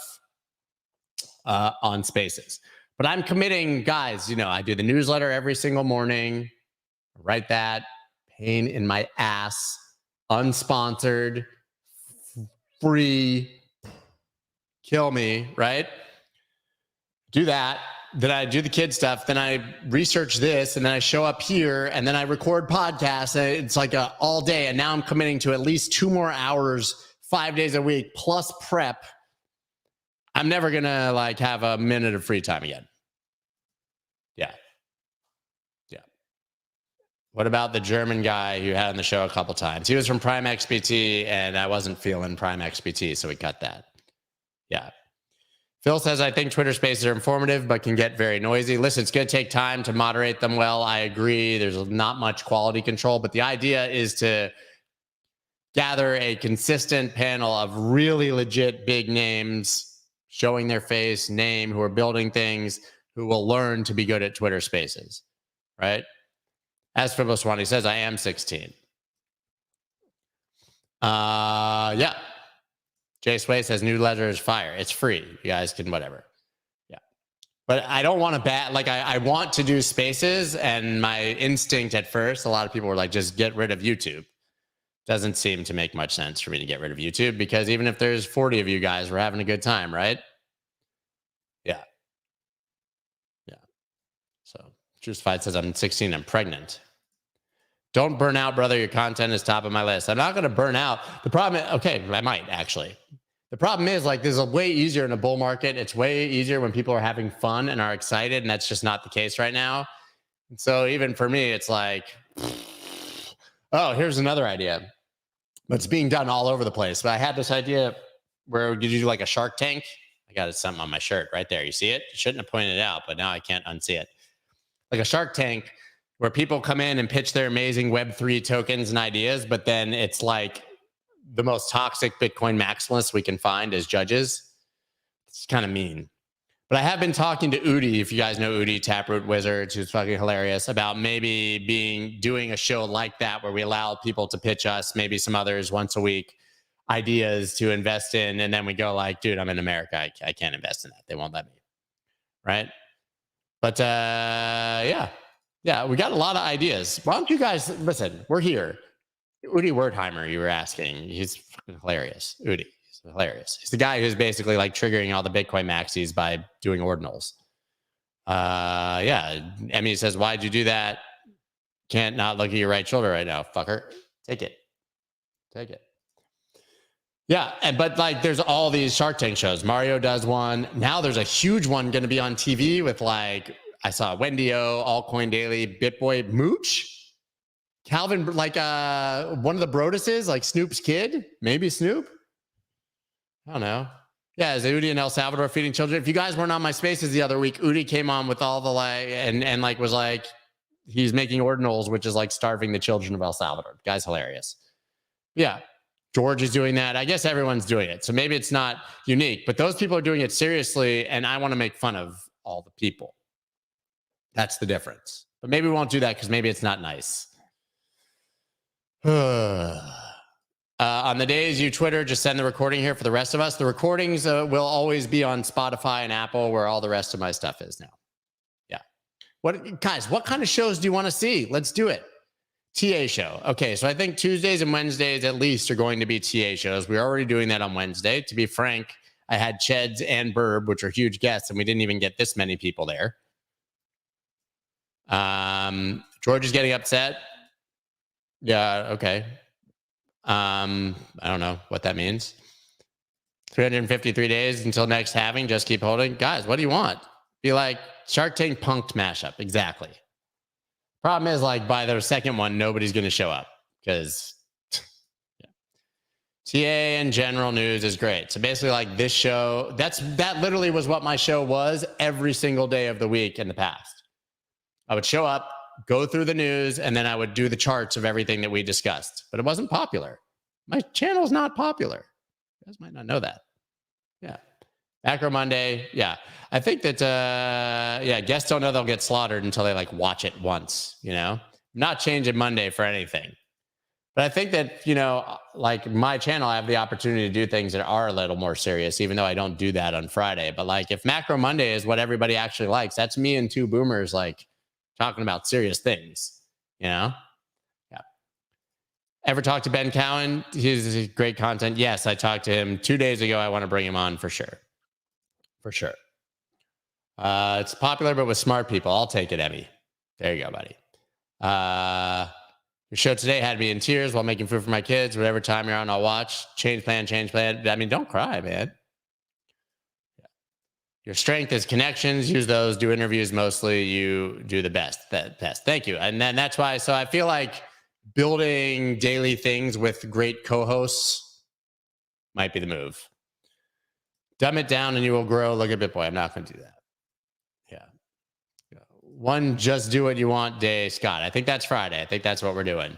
on spaces. But I'm committing, guys, you know, I do the newsletter every single morning. Write that, pain in my ass, unsponsored, free, kill me, right? Do that. Then I do the kid stuff. Then I research this, and then I show up here, and then I record podcasts. And it's like all day. And now I'm committing to at least 2 more hours, 5 days a week, plus prep. I'm never gonna like have a minute of free time again. Yeah. What about the German guy who had on the show a couple times? He was from Prime XBT, and I wasn't feeling Prime XBT, so we cut that. Yeah. Phil says, I think Twitter spaces are informative, but can get very noisy. Listen, it's going to take time to moderate them well. I agree. There's not much quality control, but the idea is to gather a consistent panel of really legit big names showing their face, name, who are building things, who will learn to be good at Twitter spaces, right? As for Boswani says, I am 16. Yeah. Jay Sway says, newsletter is fire. It's free. You guys can whatever. Yeah. But I don't want to like, I want to do spaces, and my instinct at first, a lot of people were like, just get rid of YouTube. Doesn't seem to make much sense for me to get rid of YouTube, because even if there's 40 of you guys, we're having a good time, right? Yeah. Yeah. So Truce Fight says, I'm 16, I'm pregnant. Don't burn out, brother. Your content is top of my list. I'm not going to burn out. The problem is, okay, I might actually. The problem is, like, this is way easier in a bull market. It's way easier when people are having fun and are excited, and that's just not the case right now. So even for me, it's like, oh, here's another idea. But it's being done all over the place. But I had this idea where you do like a Shark Tank. I got something on my shirt right there. You see it? Shouldn't have pointed it out, but now I can't unsee it. Like a Shark Tank where people come in and pitch their amazing Web3 tokens and ideas, but then it's like the most toxic Bitcoin maximalists we can find as judges. It's kind of mean. But I have been talking to Udi, if you guys know Udi, Taproot Wizards, who's fucking hilarious, about maybe doing a show like that where we allow people to pitch us, maybe some others once a week, ideas to invest in, and then we go like, dude, I'm in America. I can't invest in that. They won't let me. Right? But yeah, we got a lot of ideas. Why don't you guys listen? We're here. Udi Wertheimer, you were asking. He's fucking hilarious. Udi, he's hilarious. He's the guy who's basically like triggering all the Bitcoin maxis by doing ordinals. Yeah. Emmy says, why'd you do that? Can't not look at your right shoulder right now, fucker. Take it. Yeah, but like there's all these Shark Tank shows. Mario does one. Now there's a huge one going to be on TV with like, I saw Wendy O, Altcoin Daily, BitBoy, Mooch, Calvin, like one of the Broduses, like Snoop's kid, maybe Snoop. I don't know. Yeah, is Udi in El Salvador feeding children? If you guys weren't on my spaces the other week, Udi came on with all the like, and like was like, he's making ordinals, which is like starving the children of El Salvador. The guy's hilarious. Yeah. George is doing that. I guess everyone's doing it. So maybe it's not unique, but those people are doing it seriously. And I want to make fun of all the people. That's the difference. But maybe we won't do that because maybe it's not nice. On the days you Twitter, just send the recording here for the rest of us. The recordings will always be on Spotify and Apple, where all the rest of my stuff is now. Yeah. Guys, what kind of shows do you want to see? Let's do it. TA show. Okay, so I think Tuesdays and Wednesdays at least are going to be TA shows. We're already doing that on Wednesday. To be frank, I had Cheds and Burb, which are huge guests, and we didn't even get this many people there. George is getting upset. Yeah, okay. I don't know what that means. 353 days until next halving. Just keep holding. Guys, what do you want? Be like Shark Tank punked mashup. Exactly. Problem is, like, by the second one, nobody's going to show up because TA and general news is great. So basically like this show, that literally was what my show was every single day of the week in the past. I would show up, go through the news, and then I would do the charts of everything that we discussed. But it wasn't popular. My channel is not popular. You guys might not know that. Yeah. Macro Monday. Yeah. I think that, guests don't know they'll get slaughtered until they like watch it once, you know? I'm not changing Monday for anything. But I think that, you know, like my channel, I have the opportunity to do things that are a little more serious, even though I don't do that on Friday. But like if Macro Monday is what everybody actually likes, that's me and two boomers like talking about serious things, you know? Yeah. Ever talk to Ben Cowan? He's great content. Yes, I talked to him 2 days ago. I want to bring him on for sure. For sure. It's popular, but with smart people. I'll take it, Emmy. There you go, buddy. Your show today had me in tears while making food for my kids. Whatever time you're on, I'll watch. Change plan, change plan. I mean, don't cry, man. Yeah. Your strength is connections. Use those. Do interviews mostly. You do the best. Thank you. And then that's why. So I feel like building daily things with great co-hosts might be the move. Dumb it down and you will grow. Look at BitBoy. I'm not going to do that. Yeah. One just do what you want day, Scott. I think that's Friday. I think that's what we're doing.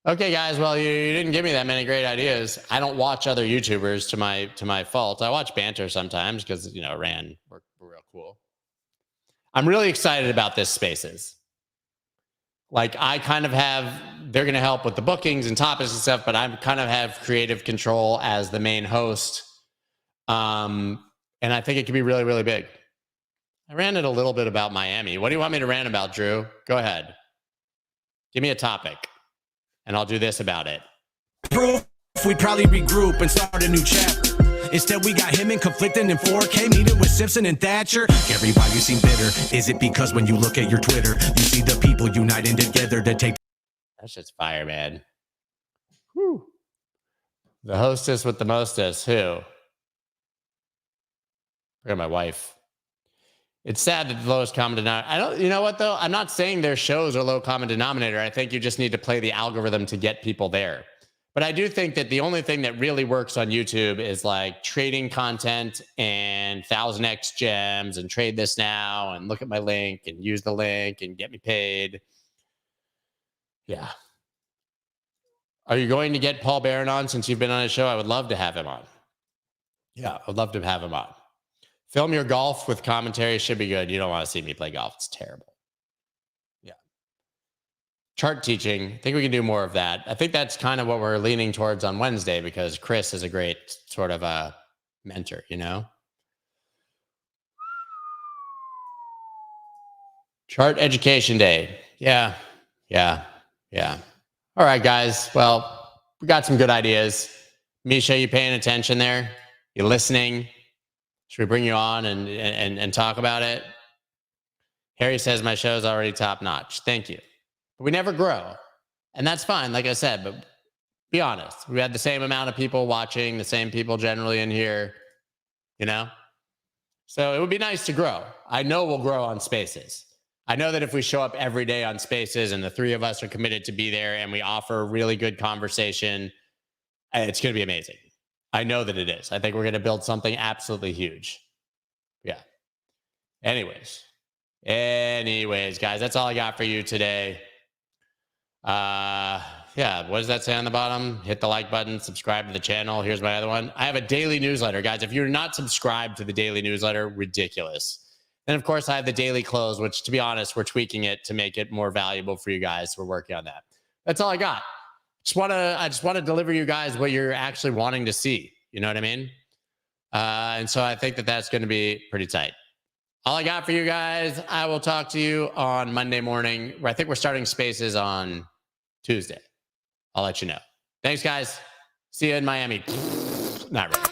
Okay, guys. Well, you didn't give me that many great ideas. I don't watch other YouTubers to my fault. I watch banter sometimes because, you know, we're real cool. I'm really excited about this Spaces. Like I kind of they're going to help with the bookings and topics and stuff, but I kind of have creative control as the main host. And I think it could be really, really big. I ranted a little bit about Miami. What do you want me to rant about, Drew? Go ahead. Give me a topic, and I'll do this about it. Proof, we'd probably regroup and start a new chapter. Instead, we got him in conflicting in 4K, meeting with Simpson and Thatcher. Gary, why you seem bitter? Is it because when you look at your Twitter, you see the people uniting together to take... That's just fire, man. Whew. The hostess with the mostest. Who? Look at my wife. It's sad that the lowest common denominator. You know what though? I'm not saying their shows are low common denominator. I think you just need to play the algorithm to get people there. But I do think that the only thing that really works on YouTube is like trading content and 1000x gems and trade this now and look at my link and use the link and get me paid. Yeah. Are you going to get Paul Barron on since you've been on his show? I would love to have him on. Yeah, I'd love to have him on. Film your golf with commentary should be good. You don't want to see me play golf. It's terrible. Yeah. Chart teaching. I think we can do more of that. I think that's kind of what we're leaning towards on Wednesday because Chris is a great sort of a mentor, you know? Chart education day. Yeah. All right, guys. Well, we got some good ideas. Misha, you paying attention there? You listening? Should we bring you on and talk about it? Harry says my show's already top notch. Thank you. But we never grow. And that's fine, like I said, but be honest. We had the same amount of people watching, the same people generally in here, you know? So it would be nice to grow. I know we'll grow on Spaces. I know that if we show up every day on Spaces and the three of us are committed to be there and we offer really good conversation, it's going to be amazing. I know that it is. I think we're going to build something absolutely huge. Yeah. Anyways, guys, that's all I got for you today. Yeah. What does that say on the bottom? Hit the like button, subscribe to the channel. Here's my other one. I have a daily newsletter, guys. If you're not subscribed to the daily newsletter, ridiculous. And of course I have the daily close, which to be honest, we're tweaking it to make it more valuable for you guys. We're working on that. That's all I got. I just want to deliver you guys what you're actually wanting to see. You know what I mean? And so I think that that's going to be pretty tight. All I got for you guys. I will talk to you on Monday morning. I think we're starting Spaces on Tuesday. I'll let you know. Thanks, guys. See you in Miami. Not really.